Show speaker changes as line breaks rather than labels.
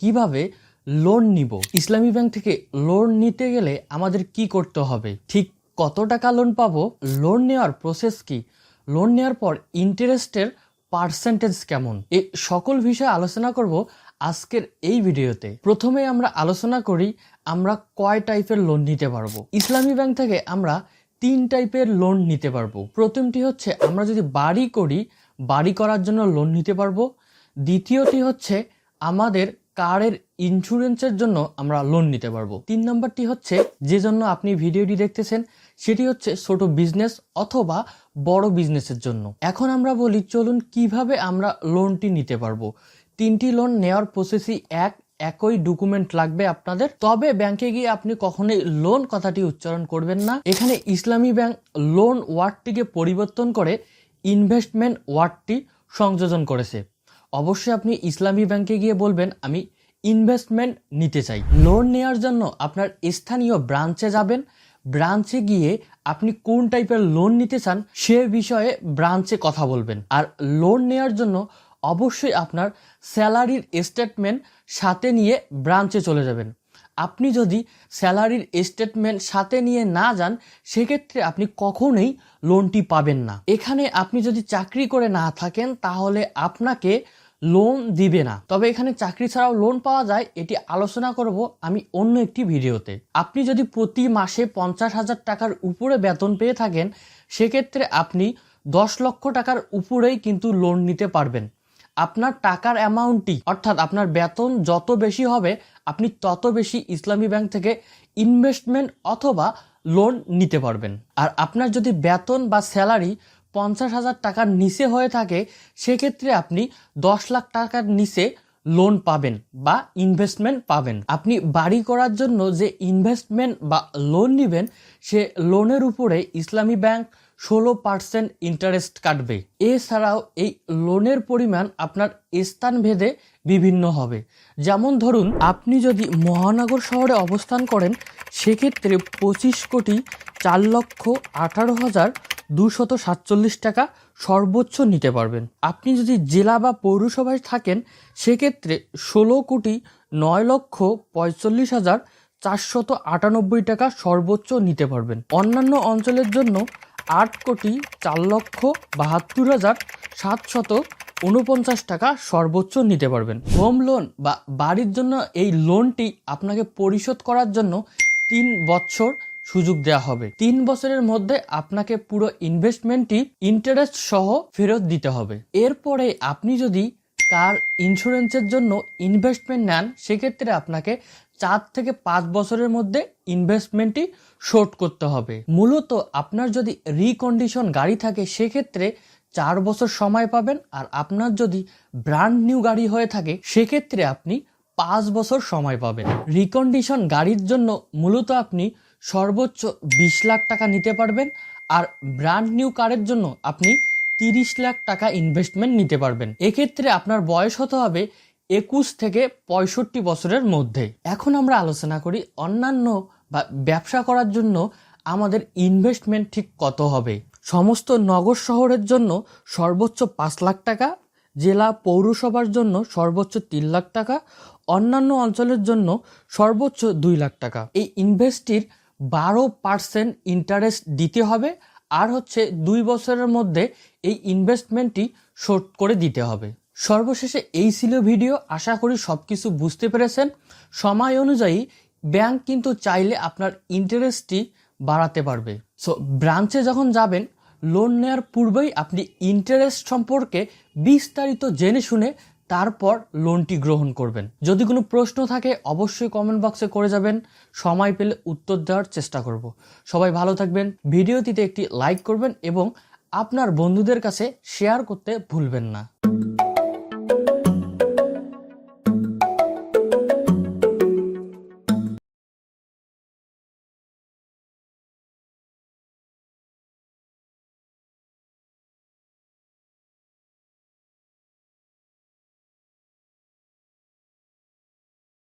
কিভাবে লোন নিব। ইসলামী ব্যাংক থেকে লোন নিতে গেলে আমাদের কি করতে হবে, ঠিক কত টাকা লোন পাবো, লোন নেওয়ার প্রসেস কি, লোন নেওয়ার পর ইন্টারেস্টের পার্সেন্টেজ কেমন, এই সকল বিষয়ে আলোচনা করব আজকের এই ভিডিওতে। প্রথমে আমরা আলোচনা করি আমরা কয় টাইপের লোন নিতে পারবো। ইসলামী ব্যাংক থেকে আমরা 3 টাইপের লোন নিতে পারবো। প্রথমটি হচ্ছে আমরা যদি বাড়ি করি, বাড়ি করার জন্য লোন নিতে পারবো। দ্বিতীয়টি হচ্ছে আমাদের কারের ইন্স্যুরেন্সের জন্য আমরা লোন নিতে পারবো। 3 নম্বরটি হচ্ছে যে জন্য আপনি ভিডিওটি দেখতেছেন সেটি হচ্ছে ছোট বিজনেস অথবা বড় বিজনেসের জন্য। এখন আমরা বলি চলুন কিভাবে আমরা লোনটি নিতে পারবো। 3টি লোন নেওয়ার প্রসেসই একই ডকুমেন্ট লাগবে আপনাদের। তবে ব্যাংকে গিয়ে আপনি কখনোই লোন কথাটি উচ্চারণ করবেন না। এখানে ইসলামী ব্যাংক লোন ওয়ার্ডটিকে পরিবর্তন করে ইনভেস্টমেন্ট ওয়ার্ডটি সংযোজন করেছে। অবশ্যই আপনি ইসলামী ব্যাংকে গিয়ে বলবেন আমি ইনভেস্টমেন্ট নিতে চাই। লোন নেওয়ার জন্য আপনার স্থানীয় ব্রাঞ্চে যাবেন। ব্রাঞ্চে গিয়ে আপনি কোন টাইপের লোন নিতে চান সে বিষয়ে ব্রাঞ্চে কথা বলবেন। আর লোন নেওয়ার জন্য অবশ্যই আপনার স্যালারির স্টেটমেন্ট সাথে নিয়ে ব্রাঞ্চে চলে যাবেন। আপনি যদি স্যালারির স্টেটমেন্ট সাথে নিয়ে না যান সেক্ষেত্রে আপনি কখনোই লোনটি পাবেন না। এখানে আপনি যদি চাকরি করে না থাকেন তাহলে আপনাকে লোন দিবে না। তবে এখানে চাকরি ছাড়াও লোন পাওয়া যায়, এটি আলোচনা করব আমি অন্য একটি ভিডিওতে। আপনি যদি প্রতি মাসে 50,000 টাকার উপরে বেতন পেয়ে থাকেন সেক্ষেত্রে আপনি 10 লক্ষ টাকার উপরেই কিন্তু লোন নিতে পারবেন। আপনার টাকার অ্যামাউন্টটি অর্থাৎ আপনার বেতন যত বেশি হবে আপনি তত বেশি ইসলামী ব্যাংক থেকে ইনভেস্টমেন্ট অথবা লোন নিতে পারবেন। আর আপনার যদি বেতন বা স্যালারি 50,000 টাকার নিচে হয়ে থাকে সেক্ষেত্রে আপনি 10 লাখ টাকার নিচে লোন পাবেন বা ইনভেস্টমেন্ট পাবেন। আপনি বাড়ি করার জন্য যে ইনভেস্টমেন্ট বা লোন নেবেন সে লোনের উপরে ইসলামী ব্যাংক 16% ইন্টারেস্ট কাটবে। এছাড়াও এই লোনের পরিমাণ আপনার স্থান ভেদে বিভিন্ন হবে। যেমন ধরুন আপনি যদি মহানগর শহরে অবস্থান করেন সেক্ষেত্রে 25,18,247 টাকা সর্বোচ্চ নিতে পারবেন। আপনি যদি জেলা বা পৌরসভায় থাকেন সেক্ষেত্রে 16,49,45,498 টাকা সর্বোচ্চ নিতে পারবেন। অন্যান্য অঞ্চলের জন্য 8,04,72,749 টাকা সর্বোচ্চ নিতে পারবেন। হোম লোন বা বাড়ির জন্য এই লোনটি আপনাকে পরিশোধ করার জন্য 3 বছর সুযোগ দেওয়া হবে। 3 বছরের মধ্যে আপনাকে পুরো ইনভেস্টমেন্টটি ইন্টারেস্ট সহ ফেরত দিতে হবে। এরপরে আপনি যদি কার ইন্স্যুরেন্সের জন্য ইনভেস্টমেন্ট নেন সেক্ষেত্রে আপনাকে 4 থেকে 5 বছরের মধ্যে ইনভেস্টমেন্টটি শোধ করতে হবে। মূলত আপনার যদি রিকন্ডিশন গাড়ি থাকে সেক্ষেত্রে 4 বছর সময় পাবেন। আর আপনার যদি ব্র্যান্ড নিউ গাড়ি হয়ে থাকে সেক্ষেত্রে আপনি 5 বছর সময় পাবেন। রিকন্ডিশন গাড়ির জন্য মূলত আপনি সর্বোচ্চ 20 লাখ টাকা নিতে পারবেন। আর ব্র্যান্ড নিউ কারের জন্য আপনি 30 লাখ টাকা ইনভেস্টমেন্ট নিতে পারবেন। এক্ষেত্রে আপনার বয়স হতে হবে 21 থেকে 65 বছরের মধ্যে। এখন আমরা আলোচনা করি অন্যান্য বা ব্যবসা করার জন্য আমাদের ইনভেস্টমেন্ট ঠিক কত হবে। সমস্ত নগর শহরের জন্য সর্বোচ্চ 5 লাখ টাকা, জেলা পৌরসভার জন্য সর্বোচ্চ 3 লাখ টাকা, অন্যান্য অঞ্চলের জন্য সর্বোচ্চ 2 লাখ টাকা। এই ইনভেস্টটির 12% ইন্টারেস্ট দিতে হবে। আর হচ্ছে 2 বছরের মধ্যে এই ইনভেস্টমেন্টটি শোধ করে দিতে হবে। সর্বশেষে এই ছিল ভিডিও। আশা করি সবকিছু বুঝতে পেরেছেন। সময় অনুযায়ী ব্যাংক কিন্তু চাইলে আপনার ইন্টারেস্টটি বাড়াতে পারবে। সো ব্রাঞ্চে যখন যাবেন লোন নেওয়ার পূর্বেই আপনি ইন্টারেস্ট সম্পর্কে বিস্তারিত জেনে শুনে তারপর লোনটি গ্রহণ করবেন। যদি কোনো প্রশ্ন থাকে অবশ্যই কমেন্ট বক্সে করে যাবেন, সময় পেলে উত্তর দেওয়ার চেষ্টা করব। সবাই ভালো থাকবেন। ভিডিওটিতে একটি লাইক করবেন এবং আপনার বন্ধুদের কাছে শেয়ার করতে ভুলবেন না।